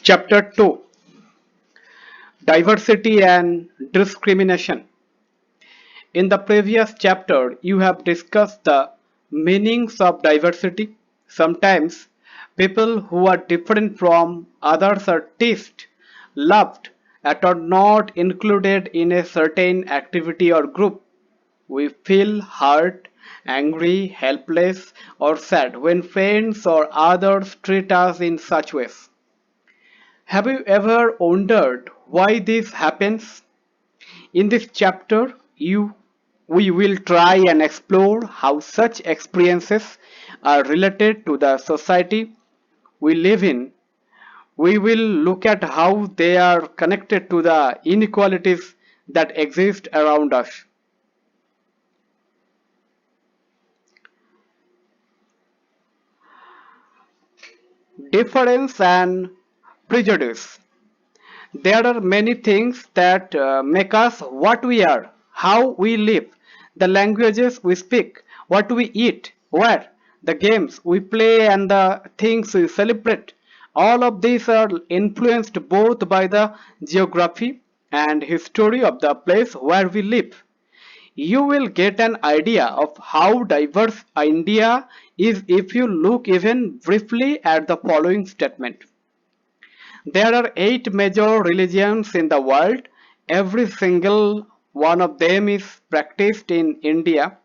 Chapter 2, Diversity and Discrimination. In the previous chapter, you have discussed the meanings of diversity. Sometimes, people who are different from others are teased, loved, and are not included in a certain activity or group. We feel hurt, angry, helpless, or sad when friends or others treat us in such ways. Have you ever wondered why this happens? In this chapter, we will try and explore how such experiences are related to the society we live in. We will look at how they are connected to the inequalities that exist around us. Difference and prejudice. There are many things that make us what we are, how we live, the languages we speak, what we eat, where, the games we play, and the things we celebrate. All of these are influenced both by the geography and history of the place where we live. You will get an idea of how diverse India is if you look even briefly at the following statement. There are 8 major religions in the world. Every single one of them is practiced in India.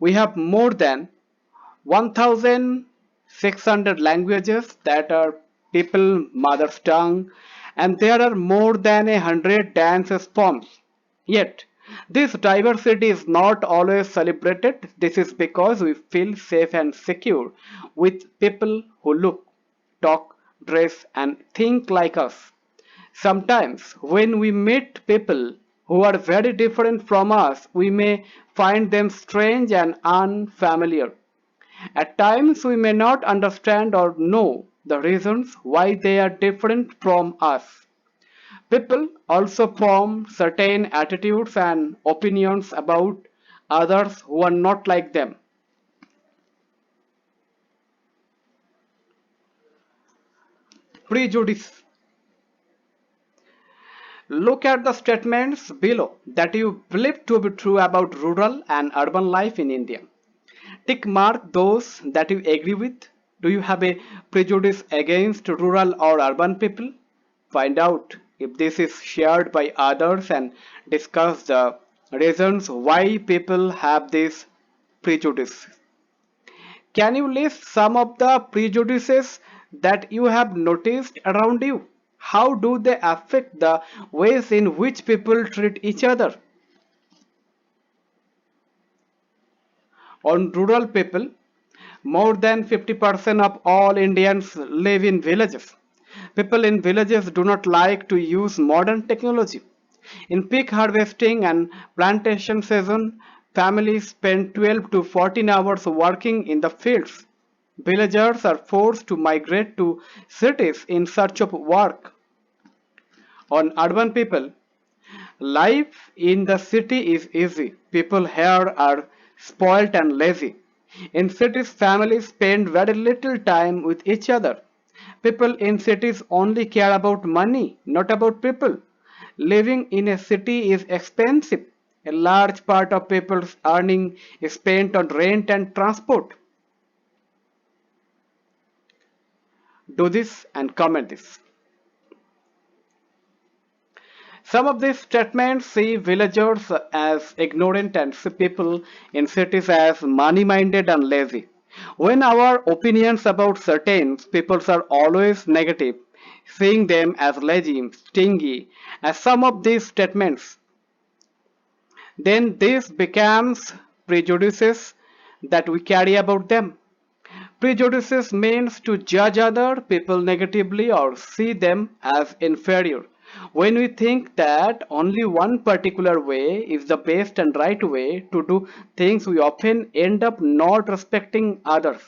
We have more than 1,600 languages that are people mother's tongue, and there are more than 100 dance forms. Yet, this diversity is not always celebrated. This is because we feel safe and secure with people who look, talk, dress, and think like us. Sometimes, when we meet people who are very different from us, we may find them strange and unfamiliar. At times, we may not understand or know the reasons why they are different from us. People also form certain attitudes and opinions about others who are not like them. Prejudice. Look at the statements below that you believe to be true about rural and urban life in India. Tick mark those that you agree with. Do you have a prejudice against rural or urban people? Find out if this is shared by others and discuss the reasons why people have this prejudice. Can you list some of the prejudices that you have noticed around you? How do they affect the ways in which people treat each other? On rural people, more than 50% of all Indians live in villages. People in villages do not like to use modern technology. In peak harvesting and plantation season, families spend 12 to 14 hours working in the fields. Villagers are forced to migrate to cities in search of work. On urban people, life in the city is easy. People here are spoilt and lazy. In cities, families spend very little time with each other. People in cities only care about money, not about people. Living in a city is expensive. A large part of people's earning is spent on rent and transport. Do this and comment this. Some of these statements see villagers as ignorant and see people in cities as money-minded and lazy. When our opinions about certain peoples are always negative, seeing them as lazy, stingy, as some of these statements, then this becomes prejudices that we carry about them. Prejudices means to judge other people negatively or see them as inferior. When we think that only one particular way is the best and right way to do things, we often end up not respecting others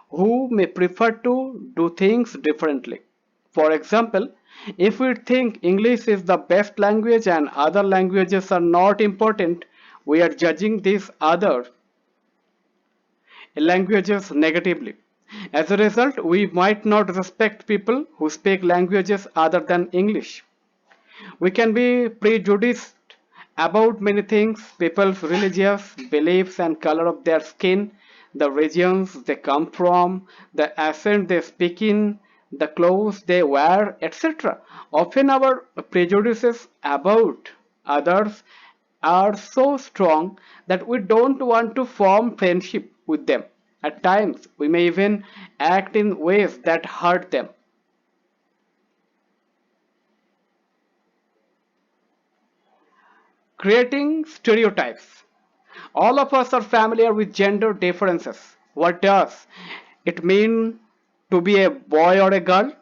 who may prefer to do things differently. For example, if we think English is the best language and other languages are not important, we are judging these other languages negatively. As a result, we might not respect people who speak languages other than English. We can be prejudiced about many things, people's religious beliefs and color of their skin, the regions they come from, the accent they speak in, the clothes they wear, etc. Often our prejudices about others are so strong that we don't want to form friendship with them. At times, we may even act in ways that hurt them. Creating stereotypes. All of us are familiar with gender differences. What does it mean to be a boy or a girl?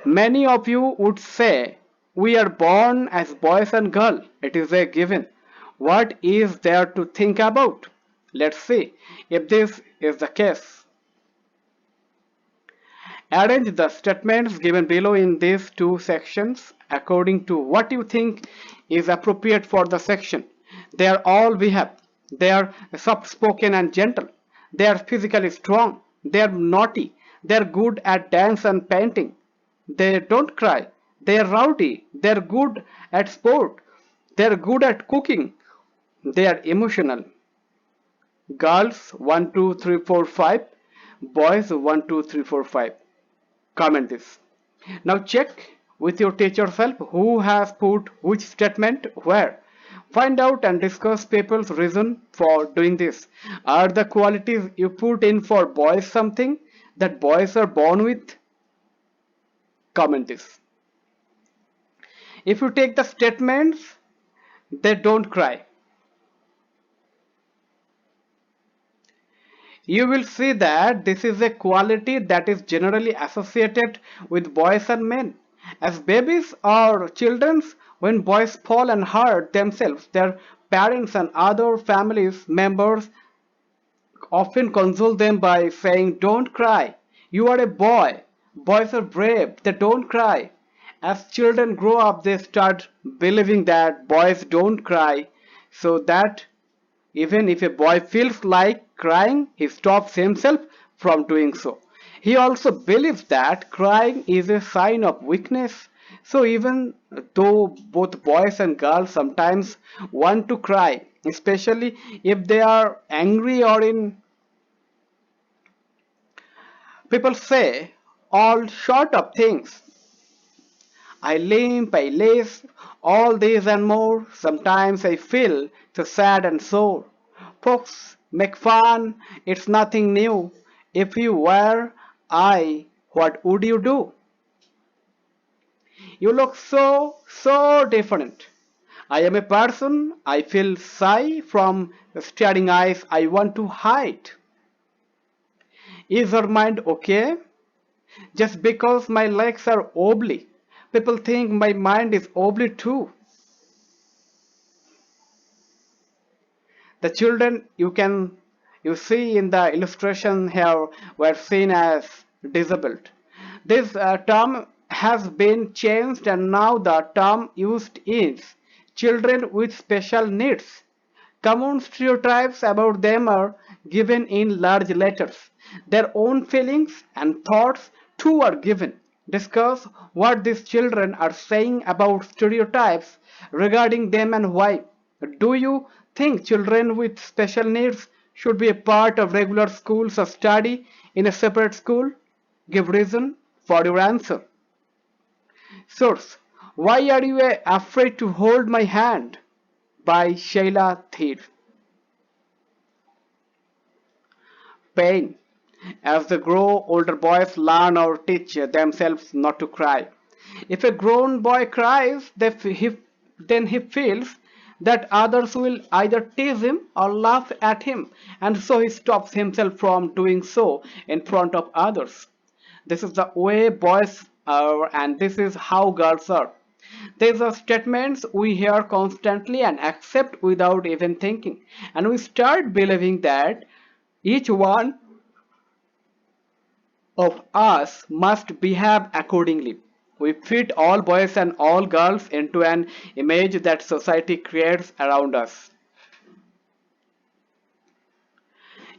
Many of you would say we are born as boys and girls. It is a given. What is there to think about? Let's see if this is the case. Arrange the statements given below in these two sections according to what you think is appropriate for the section. They are all we have. They are soft spoken and gentle. They are physically strong. They are naughty. They are good at dance and painting. They don't cry. They are rowdy. They are good at sport. They are good at cooking. They are emotional. Girls 1, 2, 3, 4, 5. Boys 1, 2, 3, 4, 5. Comment this. Now check with your teacher self who has put which statement where. Find out and discuss people's reason for doing this. Are the qualities you put in for boys something that boys are born with? Comment this. If you take the statements, they don't cry, you will see that this is a quality that is generally associated with boys and men. As babies or children, when boys fall and hurt themselves, their parents and other families members often console them by saying, "Don't cry, you are a boy. Boys are brave, they don't cry." As children grow up, they start believing that boys don't cry, so that even if a boy feels like crying, he stops himself from doing so. He also believes that crying is a sign of weakness. So even though both boys and girls sometimes want to cry, especially if they are angry or in, people say all sort of things. I limp, I lisp, all this and more. Sometimes I feel so sad and sore. Folks make fun, it's nothing new. If you were I, what would you do? You look so different. I am a person, I feel shy from staring eyes I want to hide. Is your mind okay? Just because my legs are wobbly, people think my mind is wobbly too. The children you see in the illustration here were seen as disabled. This term has been changed and now the term used is children with special needs. Common stereotypes about them are given in large letters. Their own feelings and thoughts too are given. Discuss what these children are saying about stereotypes regarding them and why. Do you think children with special needs should be a part of regular schools or study in a separate school? Give reason for your answer. Source: Why Are You Afraid to Hold My Hand? By Sheila Thir. Pain. As they grow, older boys learn or teach themselves not to cry. If a grown boy cries, then he feels that others will either tease him or laugh at him, and so he stops himself from doing so in front of others. This is the way boys are, and this is how girls are. These are statements we hear constantly and accept without even thinking, and we start believing that each one of us must behave accordingly. We fit all boys and all girls into an image that society creates around us.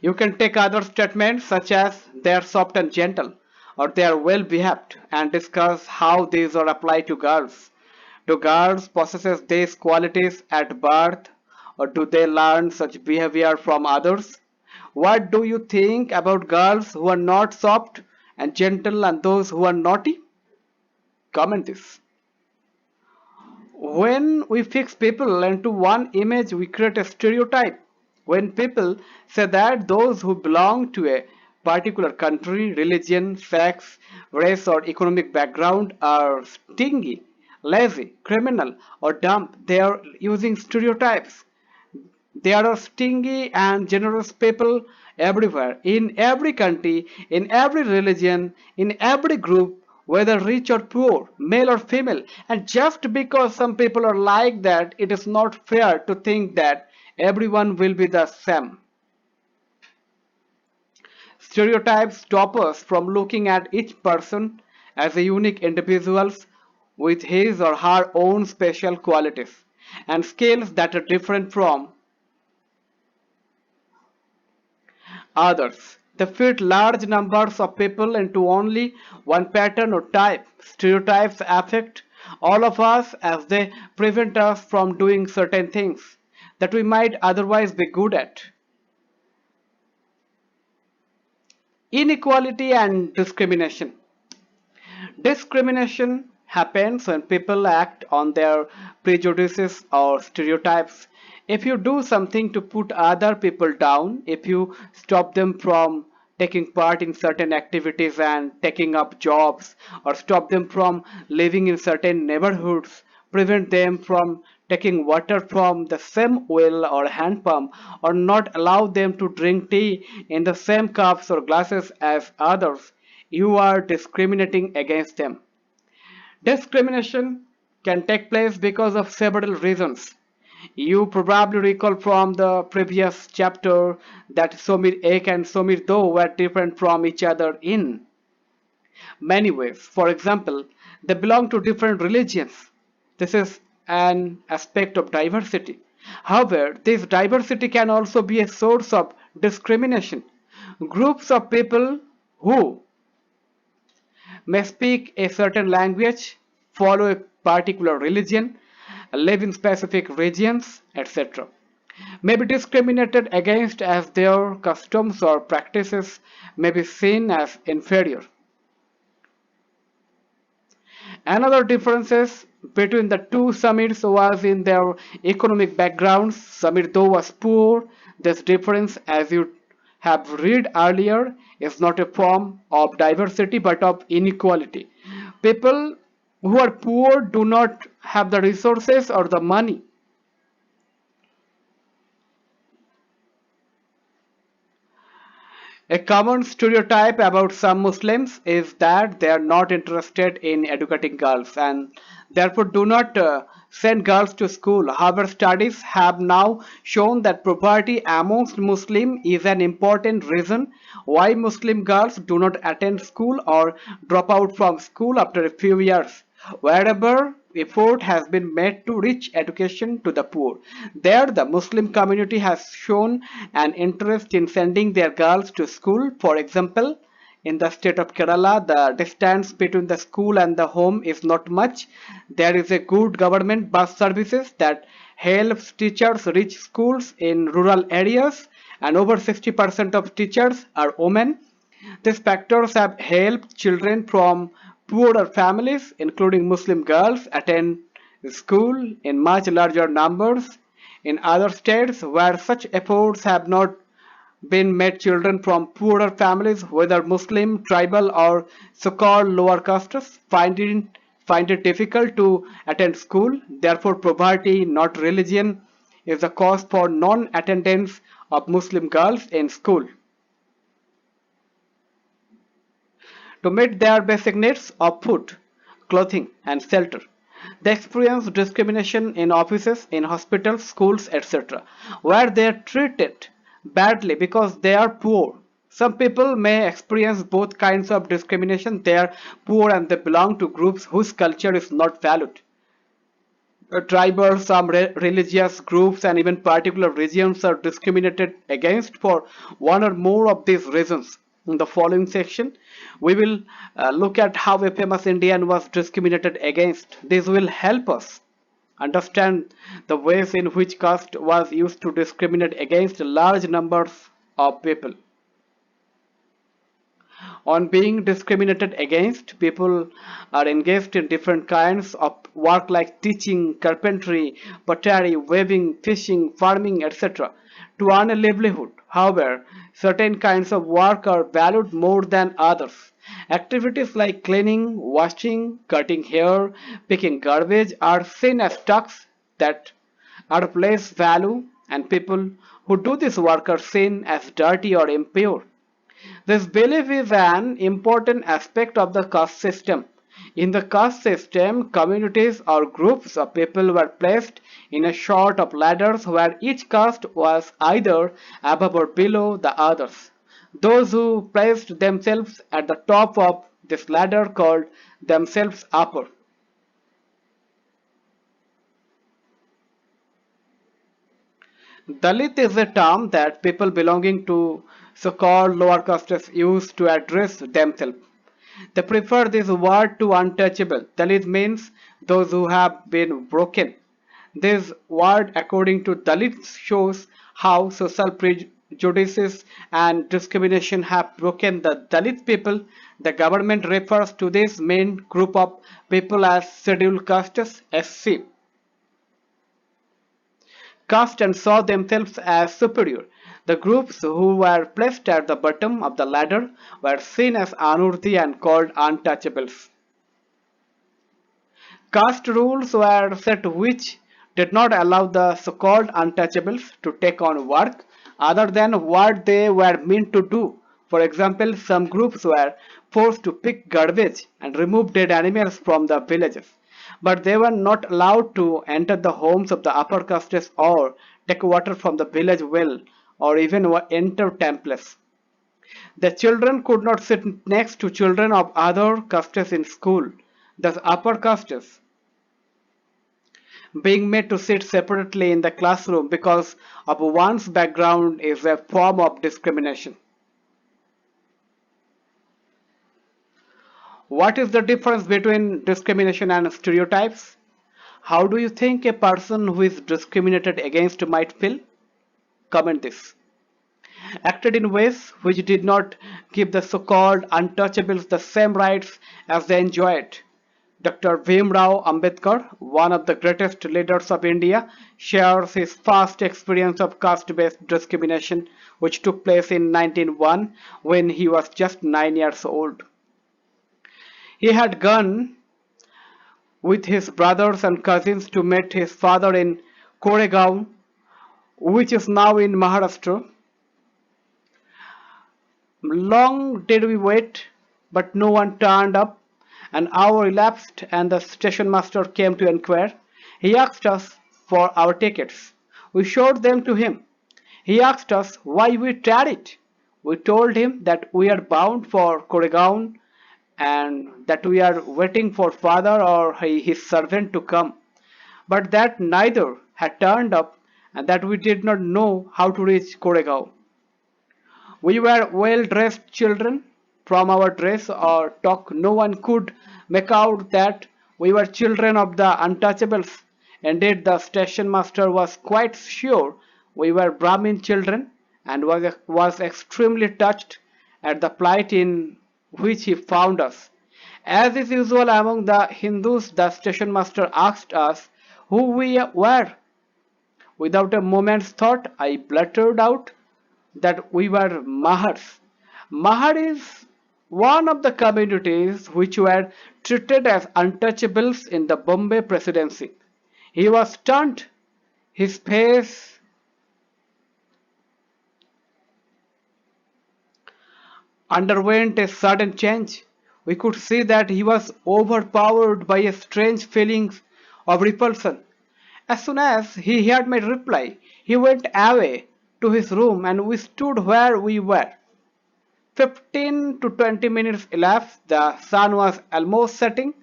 You can take other statements such as they are soft and gentle or they are well behaved and discuss how these are applied to girls. Do girls possess these qualities at birth or do they learn such behavior from others? What do you think about girls who are not soft and gentle and those who are naughty? Comment this. When we fix people into one image, we create a stereotype. When people say that those who belong to a particular country, religion, sex, race, or economic background are stingy, lazy, criminal, or dumb, they are using stereotypes. There are stingy and generous people everywhere, in every country, in every religion, in every group, whether rich or poor, male or female. And just because some people are like that, it is not fair to think that everyone will be the same. Stereotypes stop us from looking at each person as a unique individual with his or her own special qualities and skills that are different from others. They fit large numbers of people into only one pattern or type. Stereotypes affect all of us as they prevent us from doing certain things that we might otherwise be good at. Inequality and discrimination. Discrimination happens when people act on their prejudices or stereotypes. If you do something to put other people down, if you stop them from taking part in certain activities and taking up jobs, or stop them from living in certain neighborhoods, prevent them from taking water from the same well or hand pump, or not allow them to drink tea in the same cups or glasses as others, you are discriminating against them. Discrimination can take place because of several reasons. You probably recall from the previous chapter that Somir Ek and Somir Do were different from each other in many ways. For example, they belong to different religions. This is an aspect of diversity. However, this diversity can also be a source of discrimination. Groups of people who may speak a certain language, follow a particular religion, live in specific regions, etc., may be discriminated against as their customs or practices may be seen as inferior. Another differences between the two Samirs was in their economic backgrounds. Samir though was poor. This difference, as you have read earlier, is not a form of diversity but of inequality. People who are poor do not have the resources or the money. A common stereotype about some Muslims is that they are not interested in educating girls and therefore do not send girls to school. However, studies have now shown that poverty amongst Muslims is an important reason why Muslim girls do not attend school or drop out from school after a few years. Wherever effort has been made to reach education to the poor, there the Muslim community has shown an interest in sending their girls to school. For example, in the state of Kerala, the distance between the school and the home is not much. There is a good government bus services that helps teachers reach schools in rural areas, and over 60% of teachers are women. These factors have helped children from poorer families, including Muslim girls, attend school in much larger numbers. In other states where such efforts have not been made, children from poorer families, whether Muslim, tribal, or so-called lower castes, find it difficult to attend school. Therefore, poverty, not religion, is the cause for non-attendance of Muslim girls in school. To meet their basic needs of food, clothing, and shelter. They experience discrimination in offices, in hospitals, schools, etc., where they are treated badly because they are poor. Some people may experience both kinds of discrimination. They are poor and they belong to groups whose culture is not valued. Tribal, some religious groups, and even particular regions are discriminated against for one or more of these reasons. In the following section, we will look at how a famous Indian was discriminated against. This will help us understand the ways in which caste was used to discriminate against large numbers of people. On being discriminated against, people are engaged in different kinds of work like teaching, carpentry, pottery, weaving, fishing, farming, etc. to earn a livelihood. However, certain kinds of work are valued more than others. Activities like cleaning, washing, cutting hair, picking garbage are seen as tasks that are of less value, and people who do this work are seen as dirty or impure. This belief is an important aspect of the caste system. In the caste system, communities or groups of people were placed in a sort of ladders where each caste was either above or below the others. Those who placed themselves at the top of this ladder called themselves upper. Dalit is a term that people belonging to so-called lower castes use to address themselves. They prefer this word to untouchable. Dalit means those who have been broken. This word, according to Dalits, shows how social prejudices and discrimination have broken the Dalit people. The government refers to this main group of people as scheduled castes, SC caste, and saw themselves as superior. The groups who were placed at the bottom of the ladder were seen as unworthy and called untouchables. Caste rules were set which did not allow the so-called untouchables to take on work other than what they were meant to do. For example, some groups were forced to pick garbage and remove dead animals from the villages, but they were not allowed to enter the homes of the upper castes or take water from the village well or even enter temples. The children could not sit next to children of other castes in school. The upper castes being made to sit separately in the classroom because of one's background is a form of discrimination. What is the difference between discrimination and stereotypes? How do you think a person who is discriminated against might feel? Comment this. Acted in ways which did not give the so-called untouchables the same rights as they enjoyed. Dr. Vim Rao Ambedkar, one of the greatest leaders of India, shares his first experience of caste-based discrimination, which took place in 1901 when he was just 9 years old. He had gone with his brothers and cousins to meet his father in Koregaon, which is now in Maharashtra. Long did we wait, but no one turned up. An hour elapsed and the station master came to inquire. He asked us for our tickets. We showed them to him. He asked us why we tarried. We told him that we are bound for Koregaon and that we are waiting for father or his servant to come, but that neither had turned up and that we did not know how to reach Koregaon. We were well-dressed children. From our dress or talk, no one could make out that we were children of the untouchables. Indeed, the station master was quite sure we were Brahmin children and was extremely touched at the plight in which he found us. As is usual among the Hindus, the station master asked us who we were. Without a moment's thought, I blurted out that we were Mahars. Mahar is one of the communities which were treated as untouchables in the Bombay Presidency. He was stunned. His face underwent a sudden change. We could see that he was overpowered by a strange feeling of repulsion. As soon as he heard my reply, he went away to his room and we stood where we were. 15 to 20 minutes elapsed. The sun was almost setting.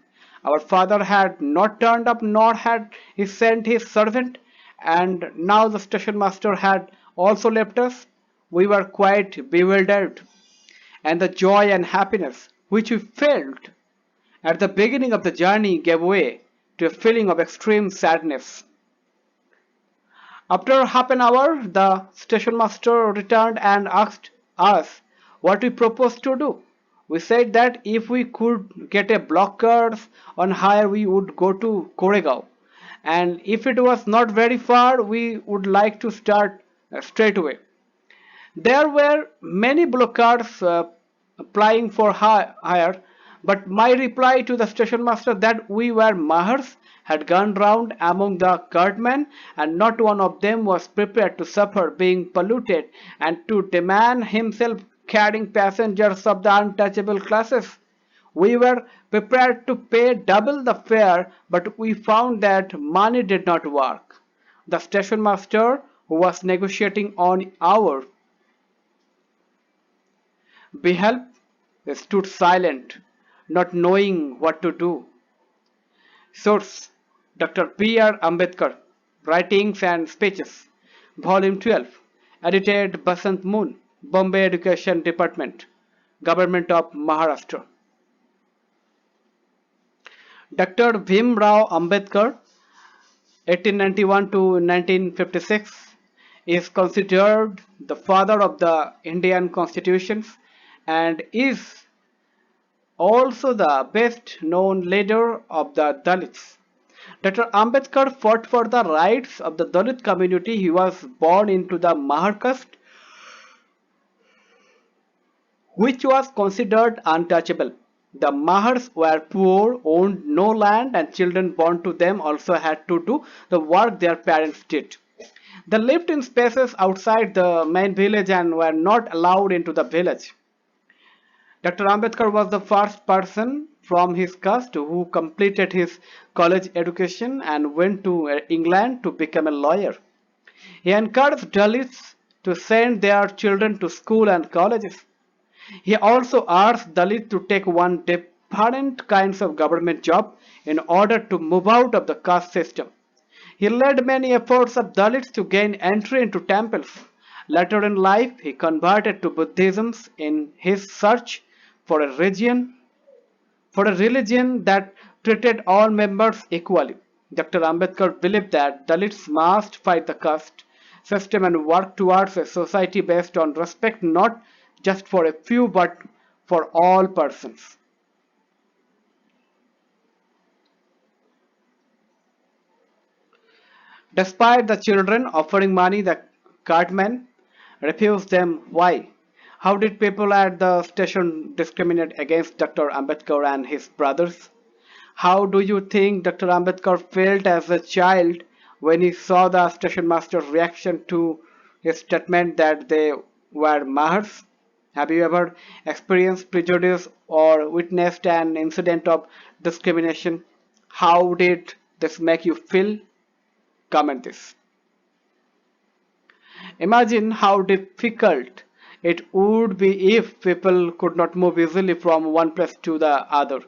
Our father had not turned up, nor had he sent his servant, and now the station master had also left us. We were quite bewildered, and the joy and happiness which we felt at the beginning of the journey gave way to a feeling of extreme sadness. After half an hour, the station master returned and asked us what we proposed to do. We said that if we could get a blockers on hire, we would go to Koregaon, and if it was not very far, we would like to start straight away. There were many blockers applying for hire, but my reply to the station master that we were mahars had gone round among the cartmen, and not one of them was prepared to suffer being polluted and to demand himself carrying passengers of the untouchable classes. We were prepared to pay double the fare, but we found that money did not work. The station master, who was negotiating on our behalf, stood silent, not knowing what to do. Source: Dr. B.R. Ambedkar, Writings and Speeches, Volume 12, edited Basant Moon, Bombay Education Department, Government of Maharashtra. Dr. Vim Rao Ambedkar, 1891 to 1956, is considered the father of the Indian constitutions and is also the best known leader of the Dalits. Dr. Ambedkar fought for the rights of the Dalit community. He was born into the Mahar caste, which was considered untouchable. The Mahars were poor, owned no land, and children born to them also had to do the work their parents did. They lived in spaces outside the main village and were not allowed into the village. Dr. Ambedkar was the first person from his caste who completed his college education and went to England to become a lawyer. He encouraged Dalits to send their children to school and colleges. He also asked Dalits to take one different kinds of government job in order to move out of the caste system. He led many efforts of Dalits to gain entry into temples. Later in life, he converted to Buddhism in his search for a religion that treated all members equally. Dr. Ambedkar believed that Dalits must fight the caste system and work towards a society based on respect not just for a few but for all persons. Despite the children offering money, the cartmen refused them. Why? How did people at the station discriminate against Dr. Ambedkar and his brothers? How do you think Dr. Ambedkar felt as a child when he saw the station master's reaction to his statement that they were Mahars? Have you ever experienced prejudice or witnessed an incident of discrimination? How did this make you feel? Comment this. Imagine how difficult it would be if people could not move easily from one place to the other.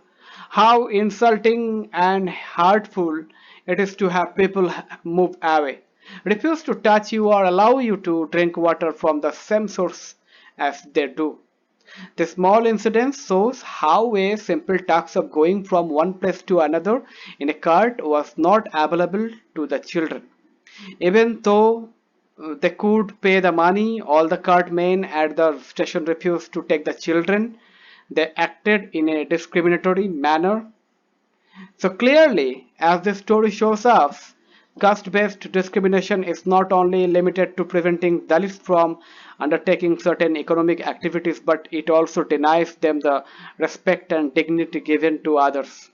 How insulting and hurtful it is to have people move away, refuse to touch you or allow you to drink water from the same source as they do. This small incident shows how a simple task of going from one place to another in a cart was not available to the children. Even though they could pay the money, all the cartmen at the station refused to take the children. They acted in a discriminatory manner. So clearly, as this story shows us, caste-based discrimination is not only limited to preventing Dalits from undertaking certain economic activities, but it also denies them the respect and dignity given to others.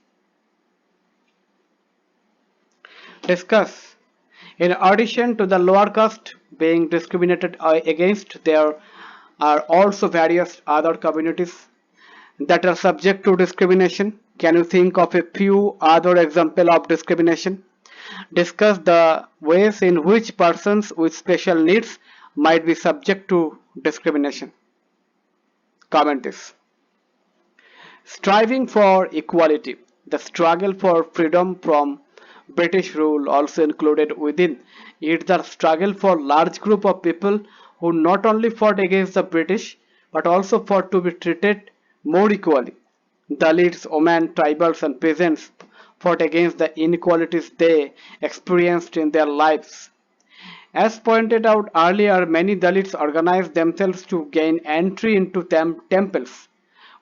Discuss. In addition to the lower caste being discriminated against, there are also various other communities that are subject to discrimination. Can you think of a few other examples of discrimination? Discuss the ways in which persons with special needs might be subject to discrimination. Comment this. Striving for equality. The struggle for freedom from British rule also included within it the struggle for large group of people who not only fought against the British but also fought to be treated more equally. Dalits, women, tribals and peasants fought against the inequalities they experienced in their lives. As pointed out earlier, many Dalits organized themselves to gain entry into temples.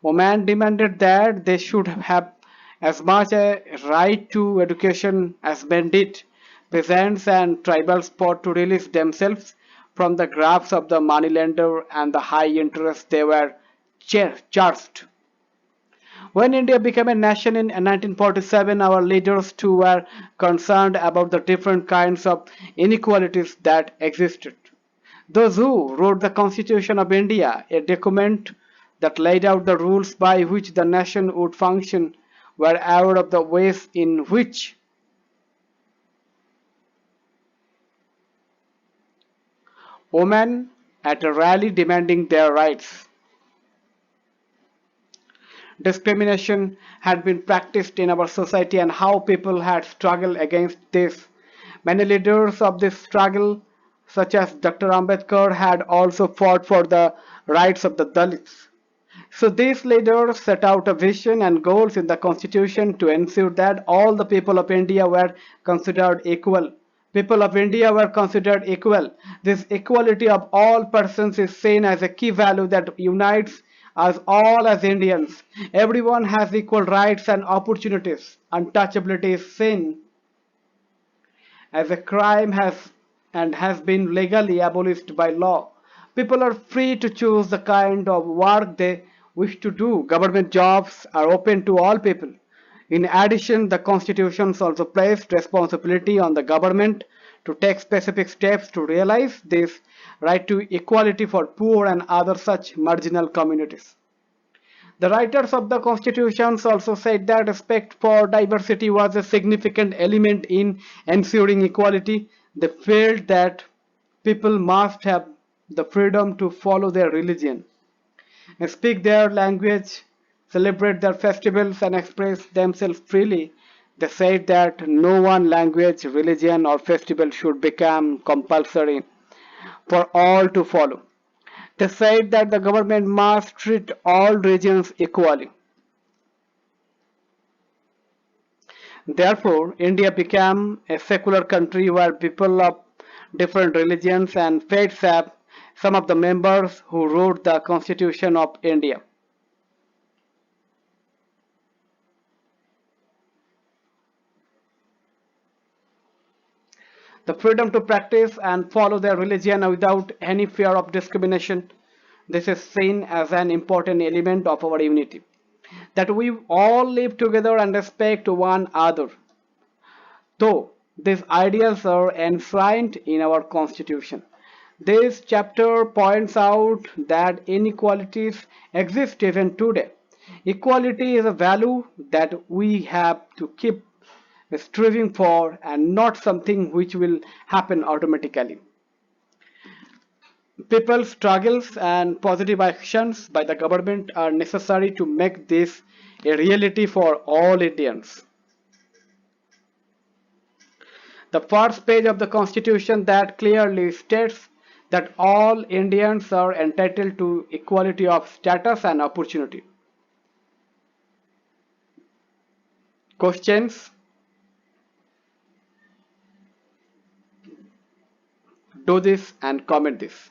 Women demanded that they should have as much a right to education as men did. Peasants and tribals fought to release themselves from the grasp of the moneylender and the high interest they were charged. When India became a nation in 1947, our leaders too were concerned about the different kinds of inequalities that existed. Those who wrote the Constitution of India, a document that laid out the rules by which the nation would function, were aware of the ways in which women at a rally demanding their rights. Discrimination had been practiced in our society and how people had struggled against this. Many leaders of this struggle, such as Dr. Ambedkar, had also fought for the rights of the Dalits. So these leaders set out a vision and goals in the constitution to ensure that all the people of India were considered equal. People of India were considered equal. This equality of all persons is seen as a key value that unites us all as Indians. Everyone has equal rights and opportunities. Untouchability is seen as a crime has been legally abolished by law. People are free to choose the kind of work they wish to do. Government jobs are open to all people. In addition, the constitutions also placed responsibility on the government to take specific steps to realize this right to equality for poor and other such marginal communities. The writers of the constitutions also said that respect for diversity was a significant element in ensuring equality. They felt that people must have the freedom to follow their religion, speak their language, celebrate their festivals, and express themselves freely. They said that no one language, religion, or festival should become compulsory for all to follow. They said that the government must treat all regions equally. Therefore, India became a secular country where people of different religions and faiths have some of the members who wrote the Constitution of India. The freedom to practice and follow their religion without any fear of discrimination. This is seen as an important element of our unity. That we all live together and respect one another. Though these ideals are enshrined in our Constitution. This chapter points out that inequalities exist even today. Equality is a value that we have to keep striving for and not something which will happen automatically. People's struggles and positive actions by the government are necessary to make this a reality for all Indians. The first page of the Constitution that clearly states that all Indians are entitled to equality of status and opportunity. Questions? Do this and comment this.